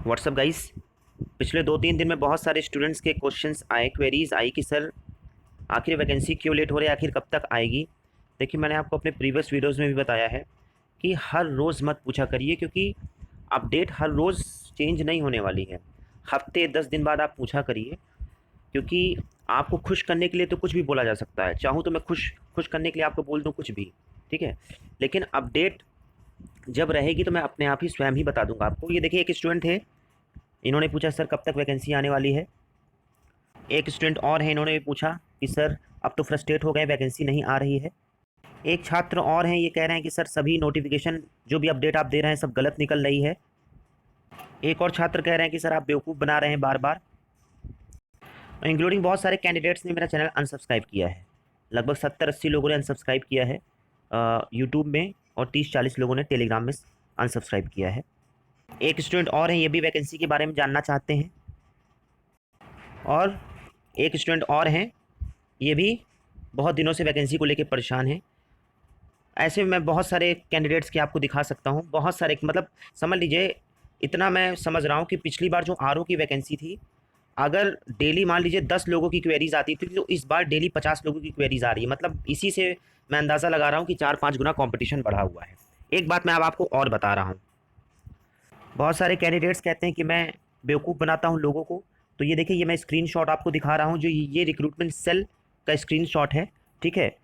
WhatsApp guys. पिछले 2-3 दिन में बहुत सारे स्टूडेंट्स के क्वेश्चंस आए, क्वेरीज आई कि सर आखिर वैकेंसी क्यों लेट हो रही है, आखिर कब तक आएगी। देखिए, मैंने आपको अपने प्रीवियस वीडियोस में भी बताया है कि हर रोज़ मत पूछा करिए, क्योंकि अपडेट हर रोज़ चेंज नहीं होने वाली है। हफ्ते 10 दिन बाद आप पूछा करिए, क्योंकि आपको खुश करने के लिए तो कुछ भी बोला जा सकता है। चाहूँ तो मैं खुश खुश करने के लिए आपको बोल दूँ कुछ भी, ठीक है। लेकिन अपडेट जब रहेगी तो मैं अपने आप ही स्वयं ही बता दूंगा आपको। ये देखिए, एक स्टूडेंट है, इन्होंने पूछा सर कब तक वैकेंसी आने वाली है। एक स्टूडेंट और है, इन्होंने भी पूछा कि सर अब तो फ्रस्ट्रेट हो गए, वैकेंसी नहीं आ रही है। एक छात्र और हैं, ये कह रहे हैं कि सर सभी नोटिफिकेशन जो भी अपडेट आप दे रहे हैं सब गलत निकल रही है। एक और छात्र कह रहे हैं कि सर आप बेवकूफ़ बना रहे हैं बार बार। इंक्लूडिंग बहुत सारे कैंडिडेट्स ने मेरा चैनल अनसब्सक्राइब किया है। लगभग 70-80 लोगों ने अनसब्सक्राइब किया है यूट्यूब में, और 30-40 लोगों ने टेलीग्राम में अनसब्सक्राइब किया है। एक स्टूडेंट और हैं, ये भी वैकेंसी के बारे में जानना चाहते हैं। और एक स्टूडेंट और हैं, ये भी बहुत दिनों से वैकेंसी को लेकर परेशान हैं। ऐसे में मैं बहुत सारे कैंडिडेट्स के आपको दिखा सकता हूँ, बहुत सारे, मतलब समझ लीजिए, इतना मैं समझ रहा हूँ कि पिछली बार जो आरओ की वैकेंसी थी, अगर डेली मान लीजिए 10 लोगों की क्वेरीज आती थी, तो इस बार डेली 50 लोगों की क्वेरीज आ रही है। मतलब इसी से मैं अंदाज़ा लगा रहा हूँ कि 4-5 गुना कॉम्पिटिशन बढ़ा हुआ है। एक बात मैं अब आपको और बता रहा हूँ, बहुत सारे कैंडिडेट्स कहते हैं कि मैं बेवकूफ़ बनाता हूँ लोगों को। तो ये देखिए, ये मैं स्क्रीनशॉट आपको दिखा रहा हूँ, जो ये रिक्रूटमेंट सेल का स्क्रीनशॉट है, ठीक है।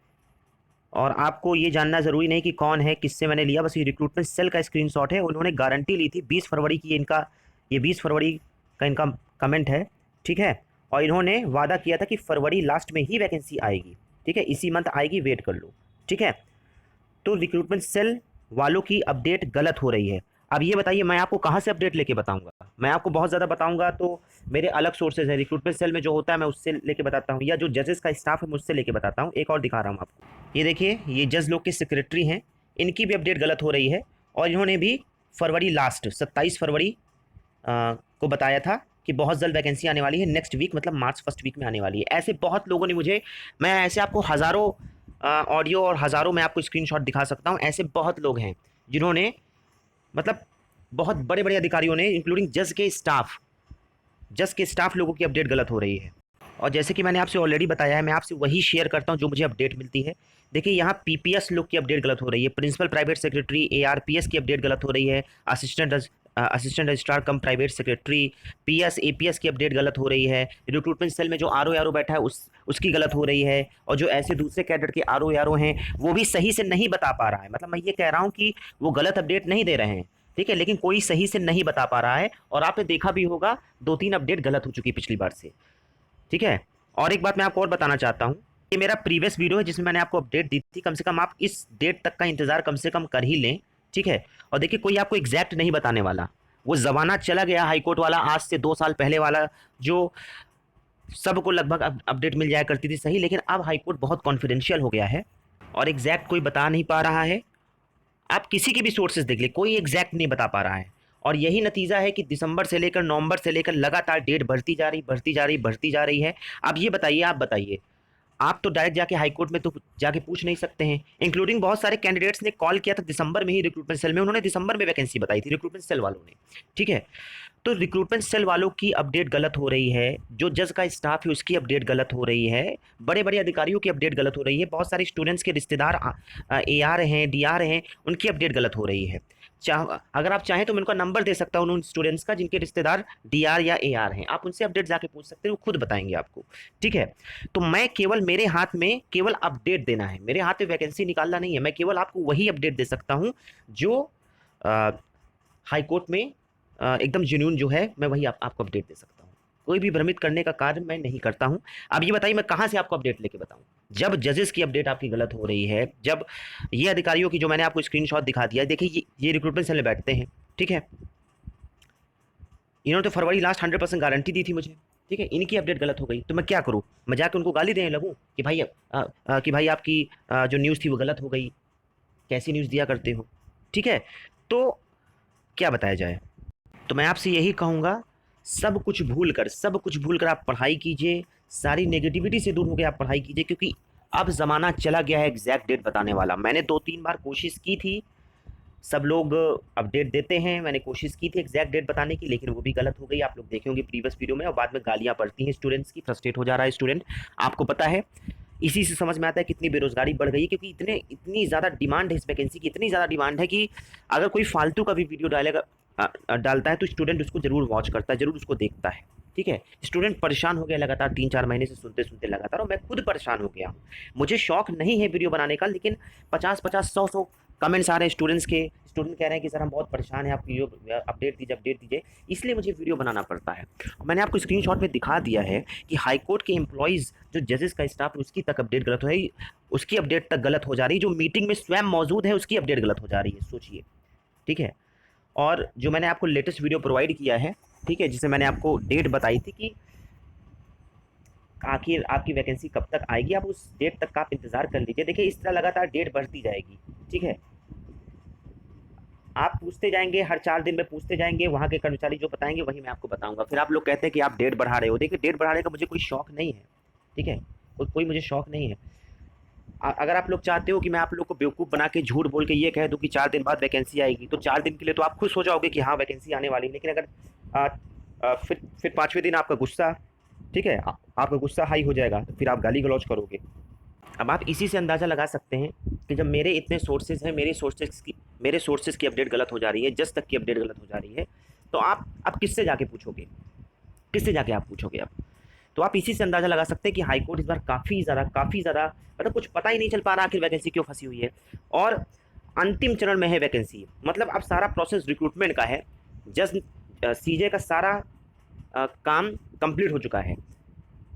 और आपको ये जानना ज़रूरी नहीं कि कौन है, किससे मैंने लिया, बस ये रिक्रूटमेंट सेल का स्क्रीनशॉट है। उन्होंने गारंटी ली थी 20 फरवरी की, इनका ये 20 फरवरी का इनका कमेंट है, ठीक है। और इन्होंने वादा किया था कि फरवरी लास्ट में ही वैकेंसी आएगी, ठीक है, इसी मंथ आएगी, वेट कर लो, ठीक है। तो रिक्रूटमेंट सेल वालों की अपडेट गलत हो रही है। अब ये बताइए, मैं आपको कहाँ से अपडेट लेके बताऊंगा? मैं आपको बहुत ज़्यादा बताऊंगा तो मेरे अलग सोर्सेज हैं, रिक्रूटमेंट सेल में जो होता है मैं उससे लेके बताता हूँ, या जो जजेस का स्टाफ है मुझसे लेके बताता हूँ। एक और दिखा रहा हूँ आपको, ये देखिए, ये जज लोग के सेक्रेटरी हैं, इनकी भी अपडेट गलत हो रही है। और इन्होंने भी फरवरी लास्ट 27 फरवरी को बताया था कि बहुत जल्द वैकेंसी आने वाली है, नेक्स्ट वीक, मतलब मार्च फर्स्ट वीक में आने वाली है। ऐसे बहुत लोगों ने मुझे, मैं ऐसे आपको हज़ारों ऑडियो और हज़ारों मैं आपको स्क्रीनशॉट दिखा सकता हूँ। ऐसे बहुत लोग हैं जिन्होंने, मतलब बहुत बड़े बड़े अधिकारियों ने, इंक्लूडिंग जज के स्टाफ लोगों की अपडेट गलत हो रही है। और जैसे कि मैंने आपसे ऑलरेडी बताया है, मैं आपसे वही शेयर करता हूँ जो मुझे अपडेट मिलती है। देखिए, यहाँ पीपीएस लोग की अपडेट गलत हो रही है, प्रिंसिपल प्राइवेट सेक्रेटरी एआरपीएस की अपडेट गलत हो रही है, असिस्टेंट रजिस्ट्रार कम प्राइवेट सेक्रेटरी पीएस एपीएस की अपडेट गलत हो रही है। रिक्रूटमेंट सेल में जो आरओ बैठा है उसकी गलत हो रही है। और जो ऐसे दूसरे कैडर के आरओ हैं, वो भी सही से नहीं बता पा रहा है। मतलब मैं ये कह रहा हूँ कि वो गलत अपडेट नहीं दे रहे हैं, ठीक है, लेकिन कोई सही से नहीं बता पा रहा है। और आपने देखा भी होगा, 2-3 अपडेट गलत हो चुकी पिछली बार से, ठीक है। और एक बात मैं आपको और बताना चाहता हूँ, ये मेरा प्रीवियस वीडियो है जिसमें मैंने आपको अपडेट दी थी। कम से कम आप इस डेट तक का इंतजार कम से कम कर ही लें, ठीक है। और देखिए, कोई आपको एग्जैक्ट नहीं बताने वाला। वो जमाना चला गया हाईकोर्ट वाला, आज से 2 साल पहले वाला, जो सबको लगभग अपडेट मिल जाया करती थी, सही, लेकिन अब हाईकोर्ट बहुत कॉन्फिडेंशियल हो गया है और एग्जैक्ट कोई बता नहीं पा रहा है। आप किसी के भी सोर्सेज देख ले, कोई एग्जैक्ट नहीं बता पा रहा है। और यही नतीजा है कि दिसंबर से लेकर नवंबर से लेकर लगातार डेट बढ़ती जा रही, बढ़ती जा रही, बढ़ती जा रही है। अब ये बताइए, आप बताइए, आप तो डायरेक्ट जाके हाईकोर्ट में तो जाके पूछ नहीं सकते हैं। इंक्लूडिंग बहुत सारे कैंडिडेट्स ने कॉल किया था दिसंबर में ही रिक्रूटमेंट सेल में, उन्होंने दिसंबर में वैकेंसी बताई थी रिक्रूटमेंट सेल वालों ने, ठीक है। तो रिक्रूटमेंट सेल वालों की अपडेट गलत हो रही है, जो जज का स्टाफ है उसकी अपडेट गलत हो रही है, बड़े बड़े अधिकारियों की अपडेट गलत हो रही है, बहुत सारे स्टूडेंट्स के रिश्तेदार एआर हैं, डीआर हैं, उनकी अपडेट गलत हो रही है। अगर आप चाहें तो मैं उनका नंबर दे सकता हूँ उन स्टूडेंट्स का जिनके रिश्तेदार डीआर या एआर हैं, आप उनसे अपडेट जाके पूछ सकते हैं, वो खुद बताएंगे आपको, ठीक है। तो मैं केवल, मेरे हाथ में केवल अपडेट देना है, मेरे हाथ में वैकेंसी निकालना नहीं है। मैं केवल आपको वही अपडेट दे सकता हूँ जो हाई कोर्ट में एकदम जेन्युइन जो है, मैं वही आपको अपडेट दे सकता हूँ। कोई भी भ्रमित करने का कार्य मैं नहीं करता हूँ। अब ये बताइए, मैं कहाँ से आपको अपडेट लेके बताऊँ? जब जजेस की अपडेट आपकी गलत हो रही है, जब ये अधिकारियों की, जो मैंने आपको स्क्रीनशॉट दिखा दिया, देखिए ये रिक्रूटमेंट सेल में बैठते हैं, ठीक है। इन्होंने तो फरवरी लास्ट 100% गारंटी दी थी मुझे, ठीक है। इनकी अपडेट गलत हो गई तो मैं क्या करूँ? मैं जाके उनको गाली देने लगूँ कि भाई आपकी जो न्यूज़ थी वो गलत हो गई, कैसी न्यूज़ दिया करते हो, ठीक है। तो क्या बताया जाए? तो मैं आपसे यही कहूँगा, सब कुछ भूल कर आप पढ़ाई कीजिए, सारी नेगेटिविटी से दूर होकर आप पढ़ाई कीजिए, क्योंकि अब ज़माना चला गया है एग्जैक्ट डेट बताने वाला। मैंने 2-3 बार कोशिश की थी, सब लोग अपडेट देते हैं। मैंने कोशिश की थी एग्जैक्ट डेट बताने की, लेकिन वो भी गलत हो गई। आप लोग देखे होंगे प्रीवियस वीडियो में, और बाद में गालियाँ पड़ती हैं स्टूडेंट्स की, फ्रस्ट्रेट हो जा रहा है स्टूडेंट। आपको पता है, इसी से समझ में आता है कितनी बेरोजगारी बढ़ गई है, क्योंकि इतनी ज़्यादा डिमांड है इस वैकेंसी की, इतनी ज़्यादा डिमांड है कि अगर कोई फालतू का भी वीडियो डालता है तो स्टूडेंट उसको जरूर वॉच करता है, जरूर उसको देखता है। ठीक है, स्टूडेंट परेशान हो गया लगातार 3-4 महीने से सुनते सुनते लगातार, और मैं खुद परेशान हो गया हूँ। मुझे शौक नहीं है वीडियो बनाने का, लेकिन 50-50, 100-100 कमेंट्स आ रहे हैं स्टूडेंट्स के। स्टूडेंट कह रहे हैं कि सर हम बहुत परेशान हैं, आप वीडियो अपडेट दीजिए, इसलिए मुझे वीडियो बनाना पड़ता है। और मैंने आपको स्क्रीनशॉट में दिखा दिया है कि हाई कोर्ट के एम्प्लॉयज़, जो जजेस का स्टाफ, उसकी तक अपडेट गलत हो रही, उसकी अपडेट तक गलत हो जा रही, जो मीटिंग में स्वयं मौजूद है उसकी अपडेट गलत हो जा रही है, सोचिए। ठीक है, और जो मैंने आपको लेटेस्ट वीडियो प्रोवाइड किया है, ठीक है, जिसमें मैंने आपको डेट बताई थी कि आखिर आपकी वैकेंसी कब तक आएगी, आप उस डेट तक का आप इंतज़ार कर लीजिए। देखिए, इस तरह लगातार डेट बढ़ती जाएगी। ठीक है, आप पूछते जाएंगे, हर 4 दिन में पूछते जाएंगे, वहाँ के कर्मचारी जो बताएंगे वही मैं आपको बताऊंगा। फिर आप लोग कहते हैं कि आप डेट बढ़ा रहे हो। देखिए, डेट बढ़ाने का मुझे कोई शौक नहीं है। ठीक है, कोई मुझे शौक नहीं है। अगर आप लोग चाहते हो कि मैं आप लोग को बेवकूफ़ बना के झूठ बोल के ये कह दूं कि 4 दिन बाद वैकेंसी आएगी, तो 4 दिन के लिए तो आप खुश हो जाओगे कि हाँ वैकेंसी आने वाली है। लेकिन अगर फिर 5वें दिन आपका गुस्सा, ठीक है, आपका गुस्सा हाई हो जाएगा, तो फिर आप गाली गलौज करोगे। अब आप इसी से अंदाज़ा लगा सकते हैं कि जब मेरे इतने सोर्सेज हैं, मेरे सोर्सेज की अपडेट गलत हो जा रही है, जस्ट तक की अपडेट गलत हो जा रही है, तो आप किससे जाके पूछोगे, किससे जाके आप पूछोगे अब? तो आप इसी से अंदाज़ा लगा सकते हैं कि हाई कोर्ट इस बार काफ़ी ज़्यादा, मतलब कुछ पता ही नहीं चल पा रहा आखिर वैकेंसी क्यों फंसी हुई है। और अंतिम चरण में है वैकेंसी, मतलब अब सारा प्रोसेस रिक्रूटमेंट का है। जस्ट सीजे का सारा काम कंप्लीट हो चुका है।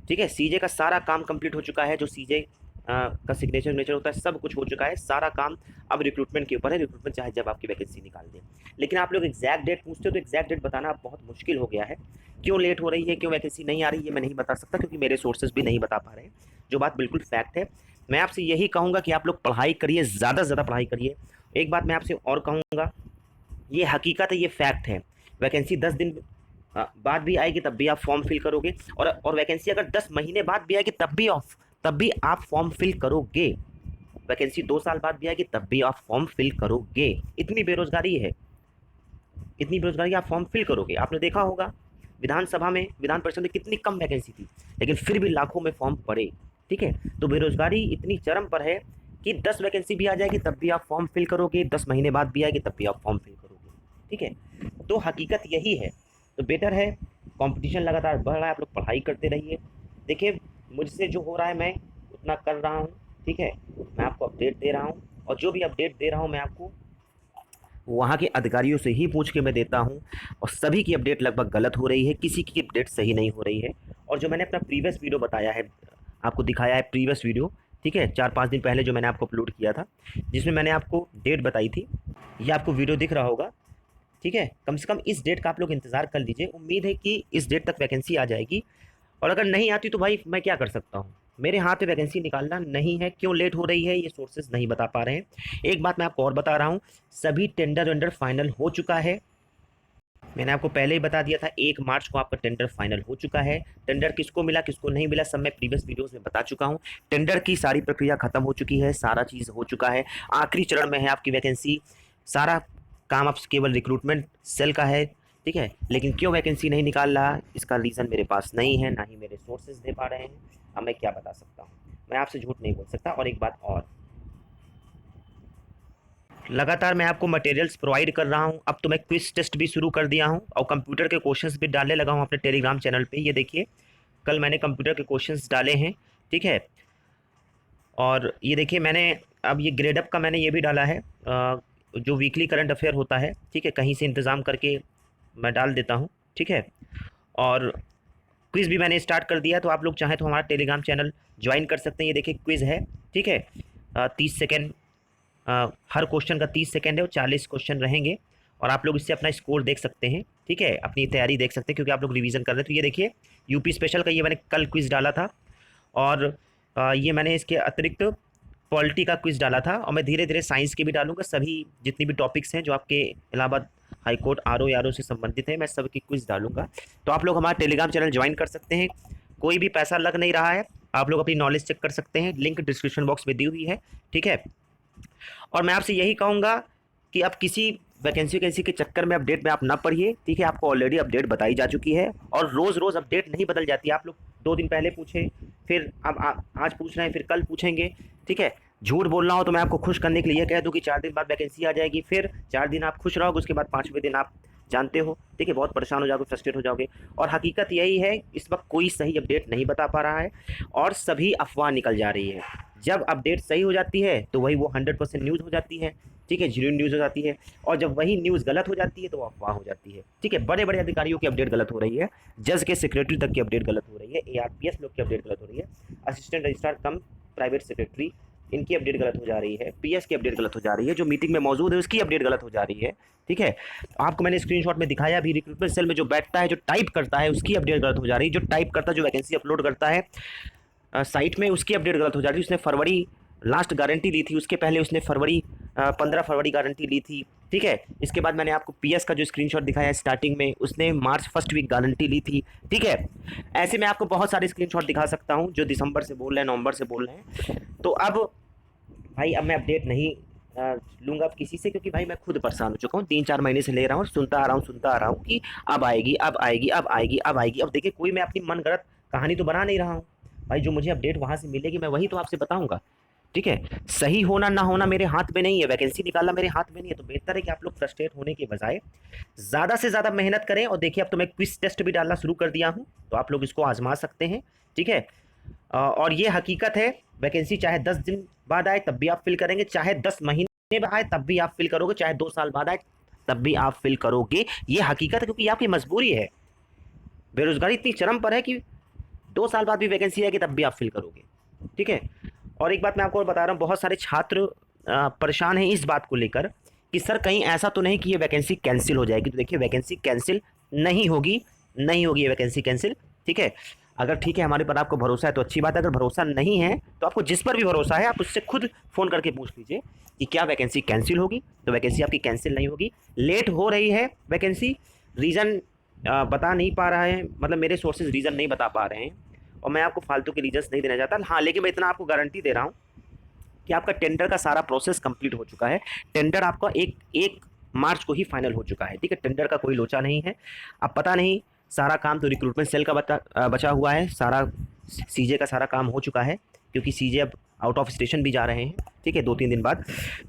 ठीक है, सीजे का सारा काम कंप्लीट हो चुका है, जो सीजे का सिग्नेचर होता है, सब कुछ हो चुका है, सारा काम अब रिक्रूटमेंट के ऊपर है। रिक्रूटमेंट चाहे जब आपकी वैकेंसी निकाल दे। लेकिन आप लोग एग्जैक्ट डेट पूछते हो, तो एग्जैक्ट डेट बताना बहुत मुश्किल हो गया है। क्यों लेट हो रही है, क्यों वैकेंसी नहीं आ रही है, मैं नहीं बता सकता, क्योंकि मेरे सोर्सेज भी नहीं बता पा रहे हैं। जो बात बिल्कुल फैक्ट है, मैं आपसे यही कहूँगा कि आप लोग पढ़ाई करिए, ज़्यादा से ज़्यादा पढ़ाई करिए। एक बात मैं आपसे और कहूँगा, ये हकीकत है, ये फैक्ट है, वैकेंसी 10 दिन बाद भी आएगी तब भी आप फॉर्म फिल करोगे, और वैकेंसी अगर 10 महीने बाद भी आएगी तब भी आप फॉर्म फिल करोगे। वैकेंसी 2 साल बाद भी आएगी तब भी आप फॉर्म फिल करोगे। इतनी बेरोजगारी है, इतनी बेरोजगारी, आप फॉर्म फिल करोगे। आपने देखा होगा विधानसभा में, विधान परिषद में कितनी कम वैकेंसी थी, लेकिन फिर भी लाखों में फॉर्म पड़े। ठीक है, तो बेरोजगारी इतनी चरम पर है कि 10 वैकेंसी भी आ जाएगी तब भी आप फॉर्म फिल करोगे, 10 महीने बाद भी आएगी तब भी आप फॉर्म फिल करोगे। ठीक है, तो हकीकत यही है। तो बेटर है, कंपटीशन लगातार बढ़ रहा है, आप लोग पढ़ाई करते रहिए। देखिए, मुझसे जो हो रहा है मैं उतना कर रहा हूँ। ठीक है, मैं आपको अपडेट दे रहा हूँ, और जो भी अपडेट दे रहा हूँ मैं आपको वहाँ के अधिकारियों से ही पूछ के मैं देता हूँ, और सभी की अपडेट लगभग गलत हो रही है, किसी की अपडेट सही नहीं हो रही है। और जो मैंने अपना प्रीवियस वीडियो बताया है, आपको दिखाया है प्रीवियस वीडियो, ठीक है, 4-5 दिन पहले जो मैंने आपको अपलोड किया था, जिसमें मैंने आपको डेट बताई थी, ये आपको वीडियो दिख रहा होगा। ठीक है, कम से कम इस डेट का आप लोग इंतज़ार कर लीजिए। उम्मीद है कि इस डेट तक वैकेंसी आ जाएगी, और अगर नहीं आती तो भाई मैं क्या कर सकता हूँ, मेरे हाथ में वैकेंसी निकालना नहीं है। क्यों लेट हो रही है, ये सोर्सेज नहीं बता पा रहे हैं। एक बात मैं आपको और बता रहा हूँ, सभी टेंडर वेंडर फाइनल हो चुका है। मैंने आपको पहले ही बता दिया था, 1 मार्च को आपका टेंडर फाइनल हो चुका है। टेंडर किसको मिला, किसको नहीं मिला, सब मैं प्रीवियस वीडियोस में बता चुका हूँ। टेंडर की सारी प्रक्रिया खत्म हो चुकी है, सारा चीज़ हो चुका है, आखिरी चरण में है आपकी वैकेंसी। सारा काम अब केवल रिक्रूटमेंट सेल का है। ठीक है, लेकिन क्यों वैकेंसी नहीं निकाल रहा, इसका रीज़न मेरे पास नहीं है, ना ही मेरे सोर्सेज दे पा रहे हैं। अब मैं क्या बता सकता हूँ, मैं आपसे झूठ नहीं बोल सकता। और एक बात और, लगातार मैं आपको मटेरियल्स प्रोवाइड कर रहा हूं। अब तो मैं क्विज टेस्ट भी शुरू कर दिया हूं, और कंप्यूटर के क्वेश्चंस भी डालने लगा हूं अपने टेलीग्राम चैनल पे। ये देखिए, कल मैंने कंप्यूटर के क्वेश्चंस डाले हैं। ठीक है, और ये देखिए, मैंने अब ये ग्रेडअप का मैंने ये भी डाला है, जो वीकली करंट अफेयर होता है। ठीक है, कहीं से इंतज़ाम करके मैं डाल देता हूँ। ठीक है, और क्विज़ भी मैंने स्टार्ट कर दिया, तो आप लोग चाहें तो हमारा टेलीग्राम चैनल ज्वाइन कर सकते हैं। ये देखिए क्विज़ है। ठीक है, 30 सेकेंड, हर क्वेश्चन का 30 सेकेंड है, और 40 क्वेश्चन रहेंगे, और आप लोग इससे अपना स्कोर देख सकते हैं। ठीक है, अपनी तैयारी देख सकते हैं, क्योंकि आप लोग रिवीजन कर रहे हैं। तो ये देखिए, यूपी स्पेशल का ये मैंने कल क्विज़ डाला था, और ये मैंने इसके अतिरिक्त पॉलिटी का क्विज़ डाला था, और मैं धीरे धीरे साइंस के भी डालूंगा। सभी जितनी भी टॉपिक्स हैं जो आपके Allahabad high court R O से संबंधित है, मैं सबकी क्विज़ डालूंगा। तो आप लोग हमारा टेलीग्राम चैनल ज्वाइन कर सकते हैं, कोई भी पैसा लग नहीं रहा है, आप लोग अपनी नॉलेज चेक कर सकते हैं, लिंक डिस्क्रिप्शन बॉक्स में दी हुई है। ठीक है, और मैं आपसे यही कहूँगा कि आप किसी वैकेंसी के चक्कर में अपडेट में आप ना पढ़िए, ठीक है। आपको ऑलरेडी अपडेट बताई जा चुकी है और रोज़ रोज़ अपडेट नहीं बदल जाती है। आप लोग 2 दिन पहले पूछे, फिर अब आज पूछ रहे हैं, फिर कल पूछेंगे, ठीक है। झूठ बोलना हो तो मैं आपको खुश करने के लिए कह दूं कि 4 दिन बाद वैकेंसी आ जाएगी, फिर 4 दिन आप खुश रहोगे, उसके बाद 5वें दिन आप जानते हो, ठीक है, बहुत परेशान हो जाओगे, फ्रस्ट्रेट हो जाओगे। और हकीकत यही है, इस वक्त कोई सही अपडेट नहीं बता पा रहा है और सभी अफवाह निकल जा रही है। जब अपडेट सही हो जाती है तो वही वो 100% न्यूज़ हो जाती है, ठीक है, जेन्युइन न्यूज़ हो जाती है। और जब वही न्यूज़ गलत हो जाती है तो वो अफवाह हो जाती है, ठीक है। बड़े बड़े अधिकारियों की अपडेट गलत हो रही है, जज के सेक्रेटरी तक की अपडेट गलत हो रही है, ARPS लोग की अपडेट गलत हो रही है, असिस्टेंट रजिस्ट्रार कम प्राइवेट सेक्रेटरी इनकी अपडेट गलत हो जा रही है, PS की अपडेट गलत हो जा रही है, जो मीटिंग में मौजूद है उसकी अपडेट गलत हो जा रही है, ठीक है। आपको मैंने स्क्रीनशॉट में दिखाया भी, रिक्रूटमेंट सेल में जो बैठता है, जो टाइप करता है, उसकी अपडेट गलत हो जा रही है, जो टाइप करता है, जो वैकेंसी अपलोड करता है साइट में, उसकी अपडेट गलत हो जा रही है। उसने फरवरी लास्ट गारंटी ली थी, उसके पहले उसने 15 फरवरी गारंटी ली थी, ठीक है। इसके बाद मैंने आपको PS का जो स्क्रीनशॉट दिखाया है स्टार्टिंग में, उसने मार्च फर्स्ट वीक गारंटी ली थी, ठीक है। ऐसे मैं आपको बहुत सारे स्क्रीनशॉट दिखा सकता हूँ जो दिसंबर से बोल रहे हैं, नवंबर से बोल रहे हैं। तो अब भाई अब मैं अपडेट नहीं लूँगा अब किसी से, क्योंकि भाई मैं खुद परेशान हो चुका हूँ, 3-4 महीने से ले रहा हूँ, सुनता आ रहा हूँ कि अब आएगी, अब आएगी, अब आएगी, अब आएगी। अब देखिए, कोई मैं अपनी मनगढ़ंत कहानी तो बना नहीं रहा हूँ भाई, जो मुझे अपडेट वहाँ से मिलेगी मैं वही तो आपसे बताऊँगा, ठीक है। सही होना ना होना मेरे हाथ में नहीं है, वैकेंसी निकालना मेरे हाथ में नहीं है। तो बेहतर है कि आप लोग फ्रस्ट्रेट होने के बजाय ज़्यादा से ज़्यादा मेहनत करें। और देखिए, अब तो मैं क्विज टेस्ट भी डालना शुरू कर दिया हूँ, तो आप लोग इसको आजमा सकते हैं, ठीक है। और ये हकीकत है, वैकेंसी चाहे 10 दिन बाद आए तब भी आप फिल करेंगे, चाहे 10 महीने बाद आए तब भी आप फिल करोगे, चाहे 2 साल बाद आए तब भी आप फिल करोगे। ये हकीकत है, क्योंकि ये आपकी मजबूरी है। बेरोजगारी इतनी चरम पर है कि 2 साल बाद भी वैकेंसी आएगी तब भी आप फिल करोगे, ठीक है। और एक बात मैं आपको और बता रहा हूँ, बहुत सारे छात्र परेशान हैं इस बात को लेकर कि सर कहीं ऐसा तो नहीं कि ये वैकेंसी कैंसिल हो जाएगी। तो देखिए, वैकेंसी कैंसिल नहीं होगी, नहीं होगी ये वैकेंसी कैंसिल, ठीक है। अगर ठीक है हमारे पर आपको भरोसा है तो अच्छी बात है, अगर भरोसा नहीं है तो आपको जिस पर भी भरोसा है आप उससे खुद फ़ोन करके पूछ लीजिए कि क्या वैकेंसी कैंसिल होगी। तो वैकेंसी आपकी कैंसिल नहीं होगी। लेट हो रही है वैकेंसी, रीज़न बता नहीं पा रहा है, मतलब मेरे सोर्सेज रीज़न नहीं बता पा रहे हैं और मैं आपको फालतू के रीजंस नहीं देना चाहता। हाँ, लेकिन मैं इतना आपको गारंटी दे रहा हूँ कि आपका टेंडर का सारा प्रोसेस कंप्लीट हो चुका है। टेंडर आपका एक मार्च को ही फाइनल हो चुका है, ठीक है। टेंडर का कोई लोचा नहीं है। अब पता नहीं, सारा काम तो रिक्रूटमेंट सेल का बचा हुआ है, सारा CJ का सारा काम हो चुका है, क्योंकि CJ अब आउट ऑफ स्टेशन भी जा रहे हैं, ठीक है, 2-3 दिन बाद।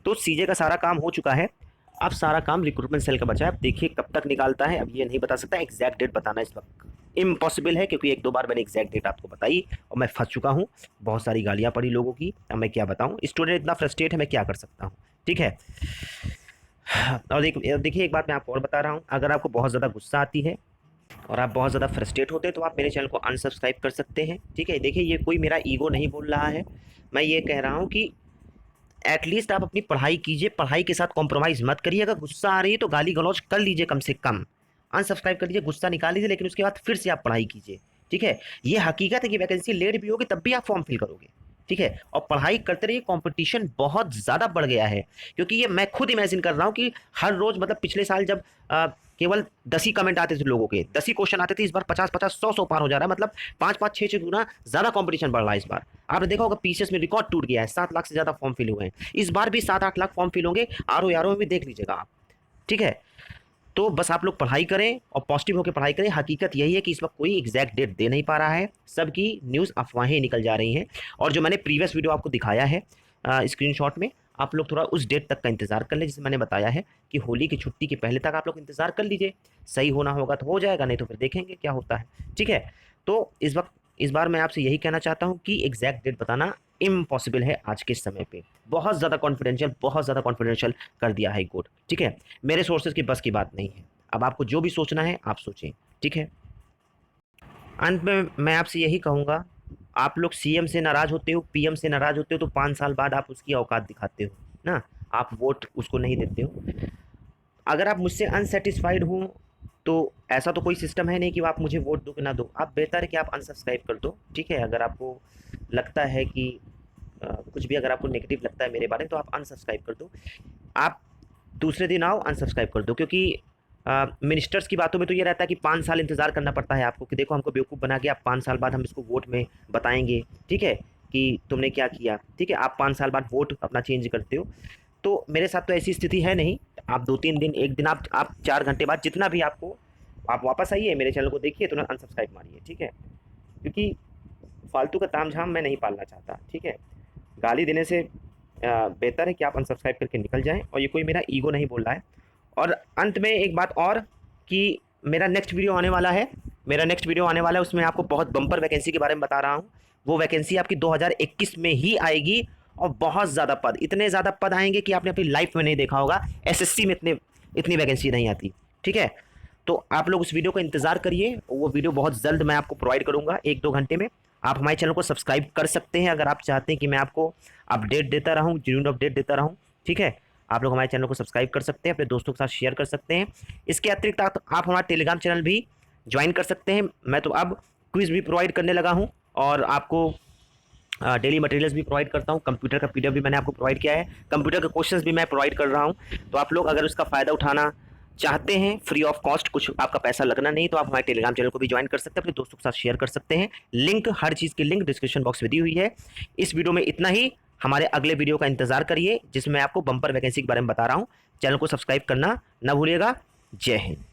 तो CJ का सारा काम हो चुका है, अब सारा काम रिक्रूटमेंट सेल का बचा है। अब देखिए कब तक निकालता है, अब ये नहीं बता सकता, एग्जैक्ट डेट बताना इस वक्त इम्पॉसिबल है, क्योंकि 1-2 बार मैंने एग्जैक्ट डेट आपको बताई और मैं फंस चुका हूँ। बहुत सारी गालियाँ पड़ी लोगों की, अब मैं क्या बताऊँ, स्टूडेंट इतना फ्रस्ट्रेट है, मैं क्या कर सकता हूँ, ठीक है। और देखिए, एक बात मैं आपको और बता रहा हूँ, अगर आपको बहुत ज़्यादा गुस्सा आती है और आप बहुत ज़्यादा फ्रस्ट्रेट होते हैं तो आप मेरे चैनल को अनसब्सक्राइब कर सकते हैं, ठीक है। देखिए, ये कोई मेरा ईगो नहीं बोल रहा है, मैं ये कह रहा हूँ कि एटलीस्ट आप अपनी पढ़ाई कीजिए, पढ़ाई के साथ कॉम्प्रोमाइज़ मत करिए। अगर गुस्सा आ रही है तो गाली गलौज कर लीजिए, कम से कम अनसब्सक्राइब कर लीजिए, गुस्सा निकाल लीजिए, लेकिन उसके बाद फिर से आप पढ़ाई कीजिए, ठीक है। ये हकीकत है कि वैकेंसी लेट भी होगी तब भी आप फॉर्म फिल करोगे, ठीक है। और पढ़ाई करते रहिए, कंपटीशन बहुत ज़्यादा बढ़ गया है, क्योंकि ये मैं खुद इमेजिन कर रहा हूँ कि हर रोज़, मतलब पिछले साल जब केवल 10 ही कमेंट आते थे लोगों के, 10 ही क्वेश्चन आते थे, इस बार 50-50, 100-100 पार हो जा रहा है, मतलब 5-5, 6-6 गुना ज़्यादा कंपटीशन बढ़ रहा है इस बार। आपने देखा होगा PCS में रिकॉर्ड टूट गया है, 7 लाख से ज़्यादा फॉर्म फिल हुए हैं, इस बार भी 7-8 लाख फॉर्म फिल होंगे। RO में भी देख लीजिएगा आप, ठीक है। तो बस आप लोग पढ़ाई करें और पॉजिटिव होकर पढ़ाई करें। हकीकत यही है कि इस वक्त कोई एग्जैक्ट डेट दे नहीं पा रहा है, सबकी न्यूज़ अफवाहें निकल जा रही हैं। और जो मैंने प्रीवियस वीडियो आपको दिखाया है स्क्रीनशॉट में, आप लोग थोड़ा उस डेट तक का इंतज़ार कर लें, जिसे मैंने बताया है कि होली की छुट्टी के पहले तक आप लोग इंतज़ार कर लीजिए। सही होना होगा तो हो जाएगा, नहीं तो फिर देखेंगे क्या होता है, ठीक है। तो इस बार मैं आपसे यही कहना चाहता हूँ कि एग्जैक्ट डेट बताना इम्पॉसिबल है आज के समय पे। बहुत ज़्यादा कॉन्फिडेंशियल कर दिया है कोर्ट, ठीक है। मेरे सोर्सेज की बस की बात नहीं है। अब आपको जो भी सोचना है आप सोचें, ठीक है। अंत में मैं आपसे यही कहूँगा, आप लोग CM से नाराज़ होते हो, PM से नाराज़ होते हो, तो 5 साल बाद आप उसकी औकात दिखाते हो ना, आप वोट उसको नहीं देते हो। अगर आप मुझसे अनसेटिस्फाइड हो तो ऐसा तो कोई सिस्टम है नहीं कि आप मुझे वोट दो कि ना दो, आप बेहतर है कि आप अनसब्सक्राइब कर दो, ठीक है। अगर आपको लगता है कि कुछ भी अगर आपको नेगेटिव लगता है मेरे बारे में तो आप अनसब्सक्राइब कर दो। आप दूसरे दिन आओ, अनसब्सक्राइब कर दो, क्योंकि मिनिस्टर्स की बातों में तो ये रहता है कि 5 साल इंतज़ार करना पड़ता है आपको, कि देखो हमको बेवकूफ़ बना के आप 5 साल बाद हम इसको वोट में बताएंगे, ठीक है, कि तुमने क्या किया, ठीक है। आप 5 साल बाद वोट अपना चेंज करते हो। तो मेरे साथ तो ऐसी स्थिति है नहीं। आप 2-3 दिन, 1 दिन, आप 4 घंटे बाद जितना भी आपको, आप वापस आइए, मेरे चैनल को देखिए, तुरंत अनसब्सक्राइब मारिए, ठीक है? क्योंकि फालतू का तामझाम मैं नहीं पालना चाहता, ठीक है? गाली देने से बेहतर है कि आप अनसब्सक्राइब करके निकल जाएँ, और ये कोई मेरा ईगो नहीं बोल रहा है। और अंत में एक बात और, कि मेरा नेक्स्ट वीडियो आने वाला है, उसमें आपको बहुत बम्पर वैकेंसी के बारे में बता रहा हूँ। वो वैकेंसी आपकी 2021 में ही आएगी, और बहुत ज़्यादा पद, इतने ज़्यादा पद आएंगे कि आपने अपनी लाइफ में नहीं देखा होगा। एसएससी में इतनी वैकेंसी नहीं आती, ठीक है? तो आप लोग उस वीडियो का इंतज़ार करिए, वो वीडियो बहुत जल्द मैं आपको प्रोवाइड करूँगा, 1-2 घंटे में। आप हमारे चैनल को सब्सक्राइब कर सकते हैं अगर आप चाहते हैं कि मैं आपको अपडेट देता रहूँ, जेन्युइन अपडेट देता रहूँ, ठीक है? आप लोग हमारे चैनल को सब्सक्राइब कर सकते हैं, अपने दोस्तों के साथ शेयर कर सकते हैं। इसके अतिरिक्त आप हमारा टेलीग्राम चैनल भी ज्वाइन कर सकते हैं। मैं तो अब क्विज़ भी प्रोवाइड करने लगा हूँ, और आपको डेली मटेरियल्स भी प्रोवाइड करता हूँ। कंप्यूटर का पीडीएफ भी मैंने आपको प्रोवाइड किया है, कंप्यूटर के क्वेश्चंस भी मैं प्रोवाइड कर रहा हूँ। तो आप लोग अगर उसका फ़ायदा उठाना चाहते हैं, फ्री ऑफ कॉस्ट, कुछ आपका पैसा लगना नहीं, तो आप हमारे टेलीग्राम चैनल को भी ज्वाइन कर सकते हैं, अपने दोस्तों के साथ शेयर कर सकते हैं। लिंक, हर चीज़ की लिंक डिस्क्रिप्शन बॉक्स में दी हुई है। इस वीडियो में इतना ही। हमारे अगले वीडियो का इंतजार करिए, जिसमें आपको बम्पर वैकेंसी के बारे में बता रहा हूँ। चैनल को सब्सक्राइब करना ना भूलिएगा। जय हिंद।